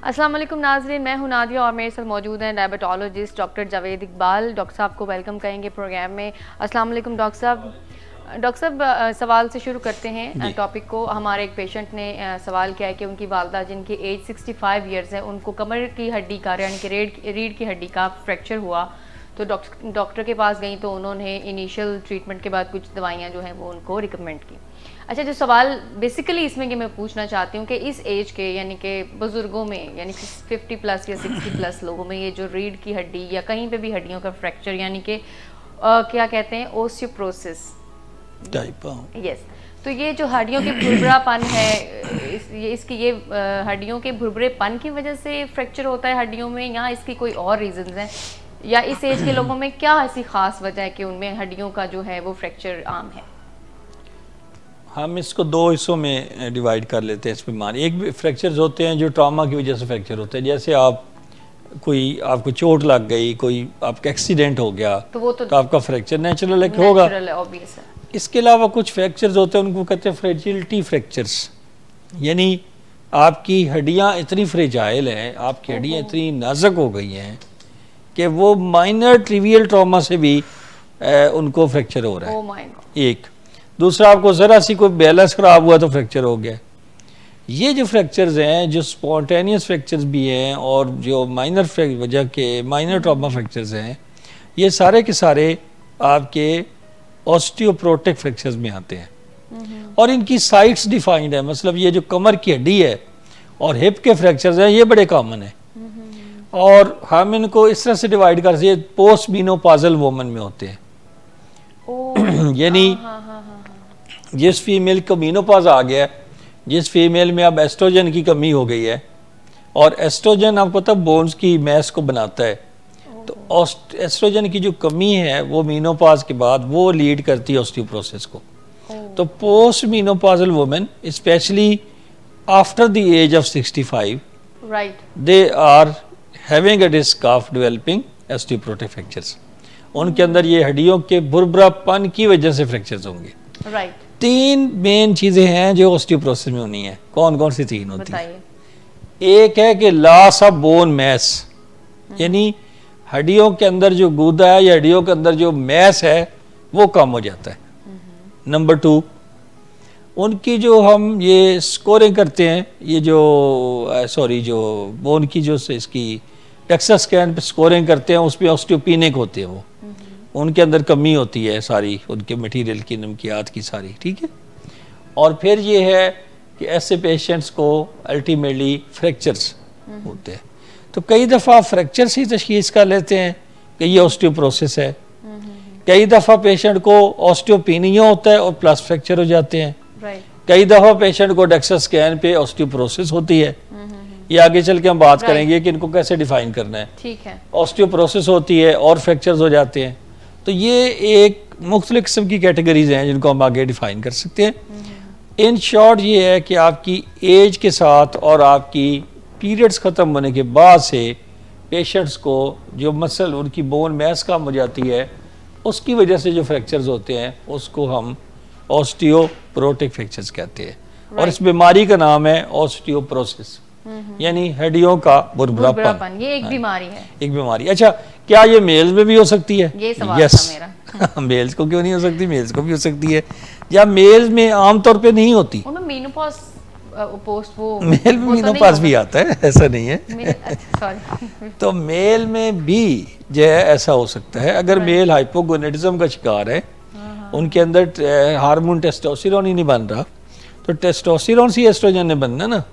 अस्सलाम वालेकुम नाज़रीन, मैं हूं नादिया और मेरे साथ मौजूद हैं diabetologist doctor Javed Iqbal. Doctor साहब को वेलकम करेंगे प्रोग्राम में। अस्सलाम वालेकुम डॉक्टर साहब। डॉक्टर साहब, सवाल से शुरू करते हैं टॉपिक को। हमारे एक पेशेंट ने सवाल किया है कि उनकी वालदा जिनकी एज 65 ईयर्स है, उनको कमर की हड्डी का यानी कि रीढ़ की हड्डी का फ्रैक्चर हुआ। तो डॉक्टर के पास गई तो उन्होंने इनिशियल ट्रीटमेंट के बाद कुछ दवाइयाँ जो हैं वो उनको रिकमेंड की। अच्छा, जो सवाल बेसिकली इसमें कि मैं पूछना चाहती हूँ कि इस एज के यानी कि बुज़ुर्गों में यानी कि 50 प्लस या 60 प्लस लोगों में ये जो रीढ़ की हड्डी या कहीं पे भी हड्डियों का फ्रैक्चर यानी कि क्या कहते हैं ओस्टियोप्रोसिस टाइप, यस, तो ये जो हड्डियों के भुरभुरापन है इसकी ये हड्डियों के भुरभुरेपन की वजह से फ्रैक्चर होता है हड्डियों में, या इसकी कोई और रीजंस हैं, या इस एज के लोगों में क्या ऐसी खास वजह है कि उनमें हड्डियों का जो है वो फ्रैक्चर आम है? हम इसको दो हिस्सों में डिवाइड कर लेते हैं इस बीमारी। एक फ्रैक्चर्स होते हैं जो ट्रॉमा की वजह से फ्रैक्चर होते हैं, जैसे आपको चोट लग गई, कोई आपका एक्सीडेंट हो गया तो आपका फ्रैक्चर नेचुरल होगा। इसके अलावा कुछ फ्रैक्चर्स होते हैं, उनको कहते हैं फ्रेजिलिटी फ्रैक्चर्स, यानी आपकी हड्डियाँ इतनी फ्रेजाइल हैं, आपकी हड्डियाँ इतनी नाजुक हो गई हैं कि वो माइनर ट्रिवियल ट्रॉमा से भी उनको फ्रैक्चर हो रहा है। एक दूसरा, आपको ज़रा सी कोई बैलेंस ख़राब हुआ तो फ्रैक्चर हो गया। ये जो फ्रैक्चर्स हैं, जो स्पॉन्टेनियस फ्रैक्चर्स भी हैं और जो माइनर वजह के माइनर ट्रॉमा फ्रैक्चर्स हैं, ये सारे के सारे आपके ऑस्टियोप्रोटिक फ्रैक्चर्स में आते हैं और इनकी साइट्स डिफाइंड है। मतलब ये जो कमर की हड्डी है और हिप के फ्रैक्चर्स हैं, ये बड़े कॉमन है और हम इनको इस तरह से डिवाइड कर सकते हैं, पोस्ट मेनोपॉजल वुमन में होते हैं। यानी जिस फीमेल को मेनोपॉज आ गया, जिस फीमेल में अब एस्ट्रोजन की कमी हो गई है, और एस्ट्रोजन आपको पता बोन्स की मैस को बनाता है, तो एस्ट्रोजन की जो कमी है वो मेनोपॉज के बाद वो लीड करती है ऑस्टियोप्रोसिस को। तो post menopausal women specially after the age of 65 they are having a risk of developing osteoporotic fractures. उनके अंदर ये हड्डियों के भुरभुरापन की वजह से फ्रैक्चर्स होंगे। तीन मेन चीजें हैं जो ऑस्टियोप्रोसिस में होनी है। कौन कौन सी तीन होती है? एक है कि लॉस ऑफ बोन मैस, यानी हड्डियों के अंदर जो गूदा है या हड्डियों के अंदर जो मैस है वो कम हो जाता है। नंबर 2, उनकी जो हम ये स्कोरिंग करते हैं, ये जो जो बोन की जो इसकी टेक्सा स्कैन पे स्कोरिंग करते हैं, उसमें ऑस्टियोपेनिक होते हैं, वो उनके अंदर कमी होती है सारी उनके मटेरियल की, नमकियात की सारी, ठीक है। और फिर ये है कि ऐसे पेशेंट्स को अल्टीमेटली फ्रैक्चर्स होते हैं, तो कई दफ़ा फ्रैक्चर्स ही तशखीस कर लेते हैं कि ये ऑस्टियोप्रोसिस है। कई दफ़ा पेशेंट को ऑस्टियोपेनिया होता है और प्लस फ्रैक्चर हो जाते हैं। कई दफ़ा पेशेंट को डेक्सा स्कैन पे ऑस्टियोप्रोसिस होती है। ये आगे चल के हम बात करेंगे कि इनको कैसे डिफाइन करना है। ठीक है, ऑस्टियोप्रोसिस होती है और फ्रैक्चर्स हो जाते हैं। तो ये एक मुख्तलिफ किस्म की कैटेगरीज हैं जिनको हम आगे डिफाइन कर सकते हैं। इन शॉर्ट ये है कि आपकी एज के साथ और आपकी पीरियड्स ख़त्म होने के बाद से पेशेंट्स को जो मसल उनकी बोन मैस कम हो जाती है, उसकी वजह से जो फ्रैक्चर्स होते हैं उसको हम ऑस्टियोप्रोटिक फ्रैक्चर्स कहते हैं। और इस बीमारी का नाम है ऑस्टियोप्रोसिस, यानी हड्डियों का भुरभुरापन। ये एक बीमारी है, एक बीमारी। अच्छा, क्या ये मेल्स में भी हो सकती है? ये सवाल था मेरा। मेल्स को क्यों नहीं हो सकती? मेल्स को भी हो सकती है, या मेल्स में आमतौर पे नहीं होती। मेल में मेनोपॉज भी आता है, ऐसा नहीं है। तो मेल में भी जो है ऐसा हो सकता है, अगर मेल हाइपोगोनेडिज्म का शिकार है, उनके अंदर हार्मोन टेस्टोस्टेरोन ही नहीं बन रहा, तो टेस्टोस्टेरोन से एस्ट्रोजन ने बनना ना,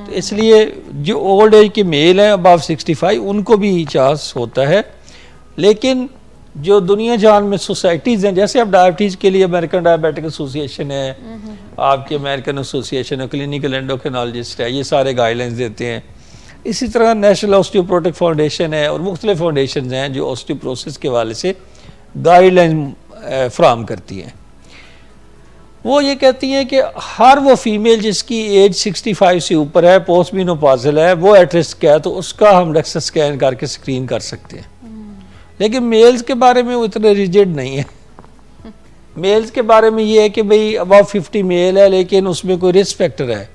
तो इसलिए जो ओल्ड एज के मेल हैं अबव 65 उनको भी चांस होता है। लेकिन जो दुनिया जान में सोसाइटीज़ हैं, जैसे अब डायबिटीज़ के लिए अमेरिकन डायबिटिक एसोसिएशन है, आपके American association of clinical endocrinologist है, ये सारे गाइडलाइंस देते हैं। इसी तरह नेशनल ऑस्टियोप्रोटिक फाउंडेशन है और मुख्तलिफ फाउंडेशन हैं जो ऑस्टियोप्रोसिस के हवाले से गाइडलाइन फ्राहम करती हैं। वो ये कहती हैं कि हर वो फीमेल जिसकी एज 65 से ऊपर है, पोस्ट मेनोपॉजल है, वो एट रिस्क है, तो उसका हम डेक्सा स्कैन करके स्क्रीन कर सकते हैं। लेकिन मेल्स के बारे में वो इतने रिजिड नहीं है। मेल्स के बारे में ये है कि भाई अबाउट 50 मेल है लेकिन उसमें कोई रिस्क फैक्टर है,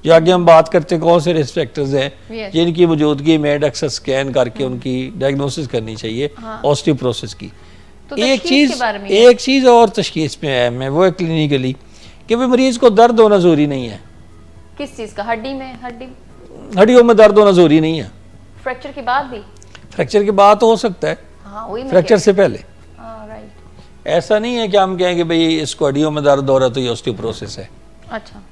जो आगे हम बात करते हैं कौन से रिस्क फैक्टर्स हैं जिनकी मौजूदगी में DEXA स्कैन करके उनकी डायग्नोसिस करनी चाहिए ऑस्टियोपोरोसिस की। तो एक चीज़ और तशखीस में है मैं वो है क्लिनिकली कि भाई मरीज को दर्द होना ज़रूरी नहीं है। किस चीज़ का? हड्डियों में दर्द होना ज़रूरी नहीं है। फ्रैक्चर के बाद भी? फ्रैक्चर के बाद हो सकता है, फ्रैक्चर से पहले। ऐसा नहीं है कि हम कहेंगे भाई इसको हड्डियों में दर्द हो रहा है तो ये ऑस्टियोपोरोसिस है। अच्छा।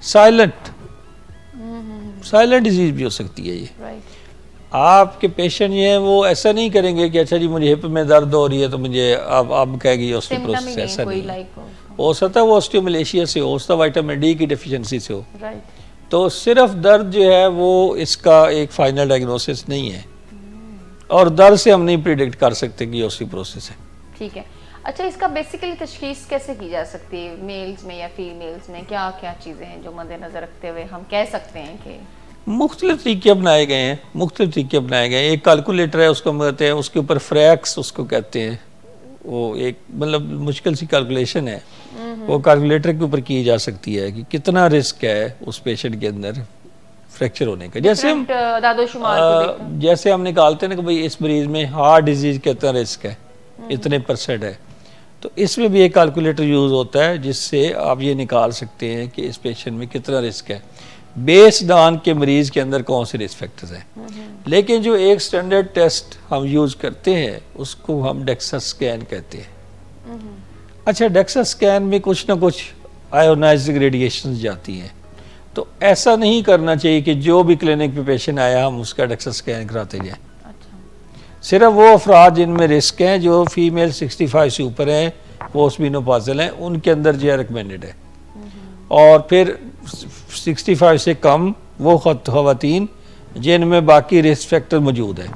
साइलेंट डिजीज भी हो सकती है ये। आपके पेशेंट ये हैं वो ऐसा नहीं करेंगे कि अच्छा जी मुझे हिप में दर्द हो रही है तो मुझे आप कहेंगे ऑस्टियोपोरोसिस, ऐसा नहीं हो सकता। वो ऑस्टियोमलेशिया से हो सकता, विटामिन डी की डेफिशिएंसी से हो। तो सिर्फ दर्द जो है वो इसका एक फाइनल डायग्नोसिस नहीं है और दर्द से हम नहीं प्रिडिक्ट कर सकते कि ऑस्टियोपोरोसिस है। ठीक है। अच्छा, इसका बेसिकली तशखीस कैसे की जा सकती है, मेल्स में या फीमेल्स में? क्या क्या चीज़ें हैं जो मद्देनजर रखते हुए हम कह सकते हैं कि? मुख्तलिफ तरीके अपनाए गए हैं, मुख्तलिफ तरीके अपनाए गए हैं। एक कैलकुलेटर है उसको हम कहते हैं, उसके ऊपर फ्रैक्स उसको कहते हैं, वो एक मतलब मुश्किल सी कैलकुलेशन है, वो कैलकुलेटर के ऊपर की जा सकती है कि कितना रिस्क है उस पेशेंट के अंदर फ्रैक्चर होने का। जैसे हम निकालते हैं ना कि भाई इस मरीज में हार्ट डिजीज का इतना रिस्क है, इतने % है, तो इसमें भी एक कैलकुलेटर यूज़ होता है जिससे आप ये निकाल सकते हैं कि इस पेशेंट में कितना रिस्क है बेस्ड ऑन के मरीज़ के अंदर कौन से रिस्क फैक्टर्स हैं। लेकिन जो एक स्टैंडर्ड टेस्ट हम यूज़ करते हैं उसको हम DEXA स्कैन कहते हैं। अच्छा, DEXA स्कैन में कुछ ना कुछ आयोनाइजिंग रेडिएशन जाती हैं, तो ऐसा नहीं करना चाहिए कि जो भी क्लिनिक पे पेशेंट आया हम उसका DEXA स्कैन कराते जाएं। सिर्फ वो अफराद जिनमें रिस्क हैं, जो फीमेल 65 से ऊपर हैं, पोस्टमेनोपॉजल हैं, उनके अंदर जो है रिकमेंडेड है। और फिर 65 से कम वो ख़वातीन जिनमें बाकी रिस्क फैक्टर मौजूद है।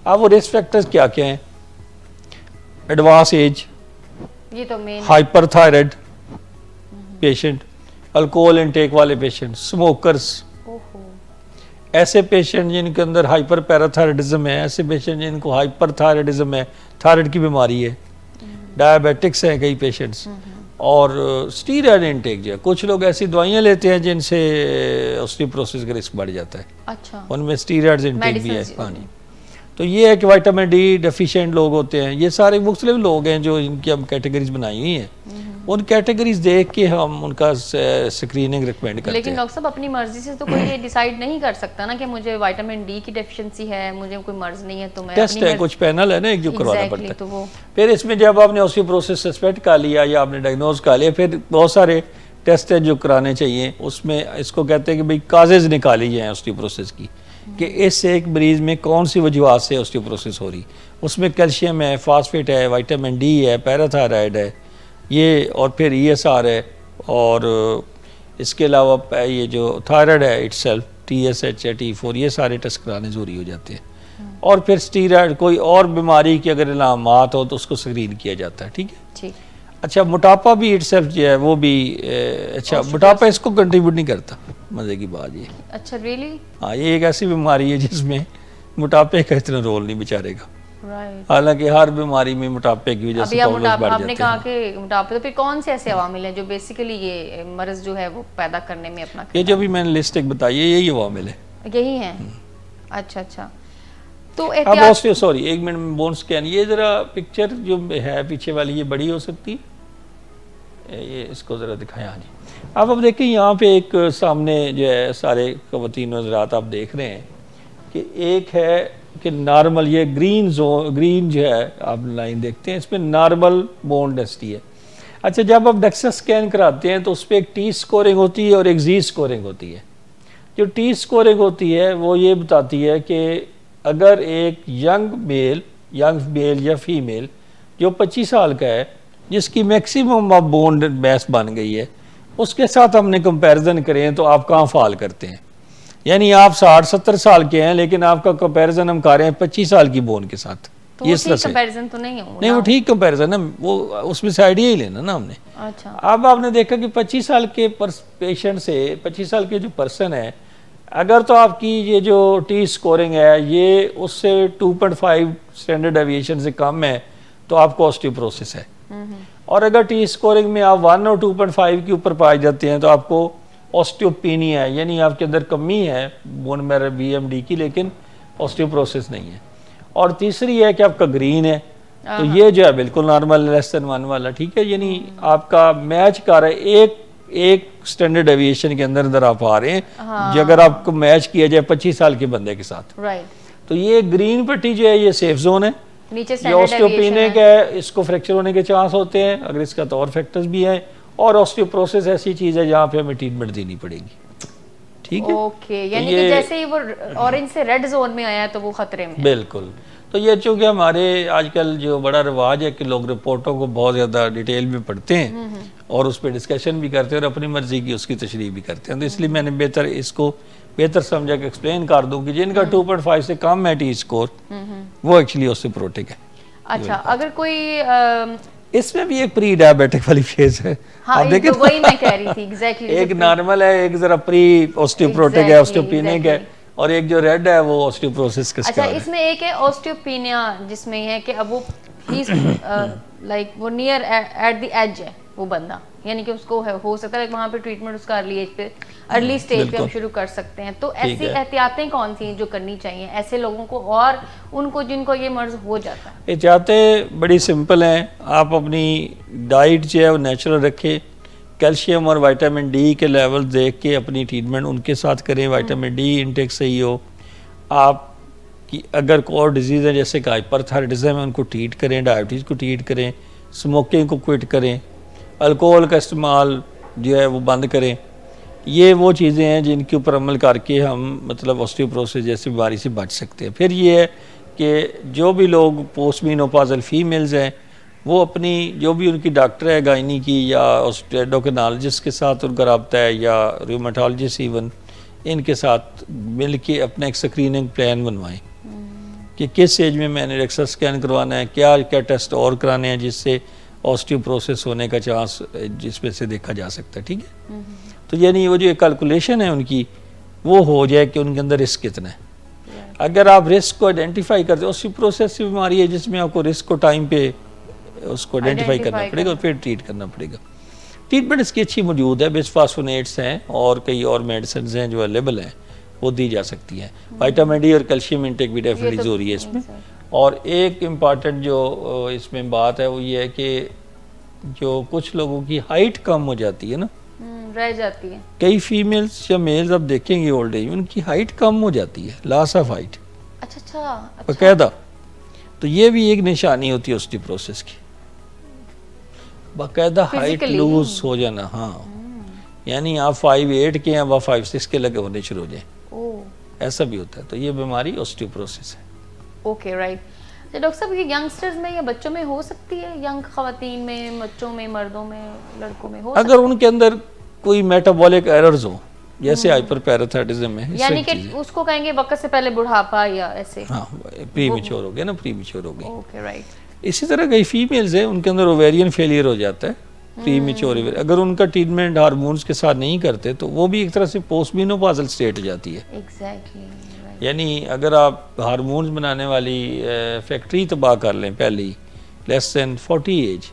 अब वो रिस्क फैक्टर्स क्या क्या हैं? एडवांस एज, ये तो main, hyperthyroid patient, alcohol intake वाले पेशेंट, स्मोकर्स, ऐसे पेशेंट जिनके अंदर हाइपर पैराथायराइडिज्म है, ऐसे पेशेंट जिनको हाइपर थायराइडिज्म है, थायराइड की बीमारी है, डायबिटिक्स हैं कई पेशेंट्स, और स्टीरॉयड इनटेक जो है, कुछ लोग ऐसी दवाइयाँ लेते हैं जिनसे ऑस्टियोपोरोसिस का रिस्क बढ़ जाता है। अच्छा। उनमें स्टीरॉयड इनटेक भी है। हाँ जी। तो ये है कि विटामिन डी डेफिशिएंट लोग होते हैं, ये सारे मुख्तलिफ लोग हैं जो इनकी हम कैटेगरीज बनाई हुई हैं। उन कैटेगरीज देख के हम उनका स्क्रीनिंग रिकमेंड करते हैं। लेकिन डॉक्टर साहब अपनी मर्जी से तो कोई ये डिसाइड नहीं कर सकता ना कि मुझे विटामिन डी की डेफिशिएंसी है, मुझे कोई मर्ज नहीं है, तो मैं टेस्ट है, कुछ पैनल है ना एक जो करवाना पड़ता है। तो वो फिर इसमें जब आपने ऑस्टियोपोरोसिस सस्पेक्ट कर लिया या आपने डायग्नोज कर लिया, फिर बहुत सारे टेस्ट हैं जो कराने चाहिए। उसमें इसको कहते हैं कि भाई काजेज निकाली जाए ऑस्टियोपोरोसिस की, कि इस एक मरीज में कौन सी वजूहत से ऑस्टियोपोरोसिस हो रही। उसमें कैल्शियम है, फास्फेट है, विटामिन डी है, पैराथायराइड है ये, और फिर ESR है, और इसके अलावा ये जो थायराइड है इटसेल्फ, TSH है, T4, ये सारे टेस्ट कराने ज़रूरी हो जाते हैं। और फिर स्टीरॉयड, कोई और बीमारी की अगर इलामात हो तो उसको स्क्रीन किया जाता है। ठीक है। अच्छा, मोटापा भी इटसेल्फ जो है वो भी अच्छा, मोटापा इसको कंट्रीब्यूट नहीं करता, मज़े की बात ये। अच्छा, रियली? हाँ, ये एक ऐसी बीमारी है जिसमें मोटापे का इतना रोल नहीं बेचारे का। हालांकि हर बीमारी में मोटापे की वजह से प्रॉब्लम्स बढ़ जाते हैं। आपने कहा कि मोटापे, तो फिर कौन से ऐसे अवामिल हैं जो बेसिकली ये मर्ज जो है वो पैदा करने में अपना, ये जो भी मैंने लिस्ट एक बताई है यही अवामिल है, यही हैं। अच्छा अच्छा। तो अब सॉरी एक मिनट में बोन स्कैन, ये जरा पिक्चर जो है पीछे वाली ये बड़ी हो सकती है, ये इसको जरा दिखाएं। हाँ जी। अब देखिए यहाँ पे एक सामने जो है सारे ख़वातीन हज़रात आप देख रहे हैं कि एक है कि नॉर्मल, ये ग्रीन जो है आप लाइन देखते हैं, इसमें नॉर्मल बोन डेंसिटी है। अच्छा, जब आप DEXA स्कैन कराते हैं तो उस पर एक T स्कोरिंग होती है और एक Z स्कोरिंग होती है। जो T स्कोरिंग होती है वो ये बताती है कि अगर एक यंग मेल या फीमेल जो 25 साल का है, जिसकी मैक्सिमम अब बोन मैस बन गई है, उसके साथ हमने कंपैरिजन करें तो आप कहाँ फाल करते हैं। यानी आप 60-70 साल के हैं लेकिन आपका कंपैरिजन हम कर रहे हैं 25 साल की बोन के साथ। तो ये कंपैरिजन तो नहीं है? नहीं, वो ठीक कंपैरिजन है, वो उसमें से आइडिया ही लेना ना हमने। अच्छा। अब आपने देखा कि 25 साल के पेशेंट से 25 साल के जो पर्सन है, अगर तो आपकी ये जो T स्कोरिंग है ये उससे 2.5 स्टैंडर्ड डेविएशन से कम है तो आपको ऑस्टियोपोरोसिस है। और अगर T स्कोरिंग में आप 1 और 2.5 के ऊपर पाए जाते हैं तो आपको ऑस्टियोपेनिया है, यानी आपके अंदर कमी है बोन मैरो BMD की, लेकिन ऑस्टियोप्रोसिस नहीं है। और तीसरी है कि आपका ग्रीन है, तो ये जो है बिल्कुल नॉर्मल लेस देन 1 वाला, ठीक है, यानी आपका मैच कर रहा है एक स्टैंडर्ड डेविएशन के अंदर अंदर आप आ रहे हैं। जो अगर आपको मैच किया जाए 25 साल के बंदे के साथ, तो ये ग्रीन पट्टी जो है ये सेफ जोन है। नीचे ये ऑस्टियोपेनिक है, इसको फ्रैक्चर होने के चांस होते हैं, अगर इसका तो और फैक्टर्स भी हैं। और ऑस्टियोप्रोसिस ऐसी चीज है जहाँ पे हमें ट्रीटमेंट देनी पड़ेगी, ठीक है। ओके, यानी कि जैसे ही वो ऑरेंज से रेड जोन में आया तो वो खतरे में। बिल्कुल। तो ये चूंकि हमारे आजकल जो बड़ा रिवाज है कि लोग रिपोर्टों को बहुत ज़्यादा डिटेल में पढ़ते हैं और उस पर डिस्कशन भी करते हैं और अपनी मर्जी की उसकी तशरीह भी करते हैं, तो इसलिए मैंने इसको बेहतर समझा कि एक्सप्लेन कर दूं कि जिनका 2.5 से कम है टी स्कोर, वो एक्चुअली ऑस्टियोपोरोटिक है। अच्छा, अगर कोई इसमें भी एक प्री डायबिटिक वाली फेज है। हाँ, आप देखें, तो वही मैं कह रही थी एग्जैक्टली। एक नॉर्मल है, एक जरा प्री ऑस्टियोपोरोटिक है, ऑस्टियोपेनिक है, और एक जो रेड है वो ऑस्टियोप्रोसिस का शिकार है। अच्छा, इसमें एक है ऑस्टियोपेनिया जिसमें है कि अब वो लाइक वो नियर एट द एज है वो बंदा, यानी कि उसको हो सकता है वहाँ पे ट्रीटमेंट उसका अर्ली स्टेज पे हम शुरू कर सकते हैं। तो ऐसी एहतियातें कौन सी जो करनी चाहिए ऐसे लोगों को और उनको जिनको ये मर्ज हो जाता है? एहतियातें बड़ी सिंपल हैं। आप अपनी डाइट जो है वो नेचुरल रखें, कैल्शियम और विटामिन डी के लेवल देख के अपनी ट्रीटमेंट उनके साथ करें, विटामिन डी इंटेक सही हो। आप की अगर कोई डिजीज़ है जैसे कि हाइपरथायराइडिज्म है उनको ट्रीट करें, डायबिटीज़ को ट्रीट करें, स्मोकिंग को क्विट करें, अल्कोहल का इस्तेमाल जो है वो बंद करें। ये वो चीज़ें हैं जिनके ऊपर अमल करके हम मतलब ऑस्टियोपोरोसिस जैसी बीमारी से बच सकते हैं। फिर ये है कि जो भी लोग पोस्ट मेनोपॉजल फीमेल्स हैं वो अपनी जो भी उनकी डॉक्टर है गायनी की या एंडोक्रिनोलॉजिस्ट के साथ उनका रब्ता है या रूमेटोलॉजिस्ट इवन, इनके साथ मिल के अपना एक स्क्रीनिंग प्लान बनवाएं कि किस एज में मैंने एक्सरे स्कैन करवाना है, क्या क्या टेस्ट और कराने हैं जिससे ऑस्टियोपोरोसिस होने का चांस जिसमें से देखा जा सकता है, ठीक है। तो यानी वो जो एक कैलकुलेशन है उनकी वो हो जाए कि उनके अंदर रिस्क कितना है। अगर आप रिस्क को आइडेंटिफाई करते हो, ऑस्टियोपोरोसिस की बीमारी है जिसमें आपको रिस्क को टाइम पे उसको आइडेंटिफाई करना पड़ेगा और फिर ट्रीट करना पड़ेगा। ट्रीटमेंट इसकी अच्छी मौजूद है, बिस्फॉस्फोनेट्स हैं और कई और मेडिसिन हैं जो अवेलेबल हैं, वो दी जा सकती हैं। विटामिन डी और कैल्शियम इंटेक भी डेफिनेटली ज़रूरी है इसमें। और एक इम्पॉर्टेंट जो इसमें बात है वो ये है कि जो कुछ लोगों की हाइट कम हो जाती है ना, रह जाती है, कई फीमेल्स या मेल्स आप देखेंगे ओल्ड एज उनकी हाइट कम हो जाती है, लॉस ऑफ हाइट। अच्छा बकायदा। तो ये भी एक निशानी होती है ऑस्टियोपोरोसिस की, बाकायदा हाइट लूज हो जाना। हाँ, यानी आप 5'8" के हैं, 5'6" के लगे होने शुरू हो जाए, ऐसा भी होता है। तो ये बीमारी ऑस्टियोपोरोसिस है। Okay, right. तो डॉक्टर साहब ये यंगस्टर्स में या बच्चों में हो सकती है, यंग खवातीन में, बच्चों में, मर्दों में, लड़कों में हो अगर उनके अंदर कोई मेटाबॉलिक एरर्स हो जैसे हाइपरपैराथायराइडिज्म है, यानी कि उसको कहेंगे वक्त से पहले बुढ़ापा या ऐसे, हाँ प्रीमेच्योर हो गया ना, प्रीमेच्योर हो गई। Okay, right. इसी तरह कई फीमेल्स हैं उनके अंदर ओवेरियन फेलियर हो जाता है, प्रीमेच्योर। अगर उनका ट्रीटमेंट हार्मोन्स के साथ नहीं करते तो वो भी एक तरह से पोस्ट मेनोपॉजल स्टेट हो जाती है। एग्जैक्टली। यानी अगर आप हार्मोन्स बनाने वाली फैक्ट्री तबाह कर लें पहले ही लेस देन 40 एज,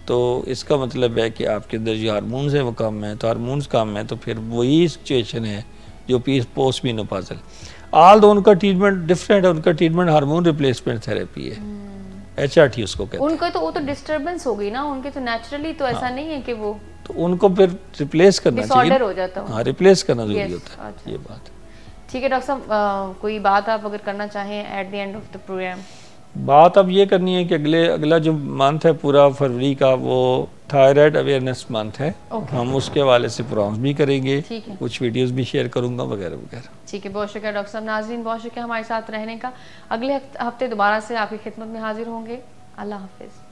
तो इसका मतलब है कि आपके अंदर जो हार्मोन्स हैं वो कम है, तो हार्मोन्स कम है तो फिर वही सिचुएशन है जो पोस्ट मेनोपॉजल। आल दो उनका ट्रीटमेंट डिफरेंट है, उनका ट्रीटमेंट हार्मोन रिप्लेसमेंट थेरेपी है, HRT उसको कहते हैं। उनको तो वो तो डिस्टर्बेंस हो गई ना, उनके तो नेचुरली तो ऐसा नहीं है कि वो, तो उनको फिर रिप्लेस करना चाहिए, डिसऑर्डर हो जाता है। हाँ, रिप्लेस करना जरूरी होता है। ये बात ठीक है डॉक्टर साहब, कोई बात आप अगर करना चाहें at the end of the program? बात अब ये करनी है कि अगला जो मंथ है पूरा फरवरी का वो थायराइड अवेयरनेस मंथ है। हम उसके हवाले से प्रोग्राम्स भी करेंगे, कुछ वीडियोस भी शेयर करूंगा वगैरह वगैरह। ठीक है, बहुत शुक्रिया डॉक्टर साहब। नाज़रीन, बहुत शुक्रिया हमारे साथ रहने का। अगले हफ्ते दोबारा से आपकी खिदमत में हाजिर होंगे। अल्लाह हाफिज़।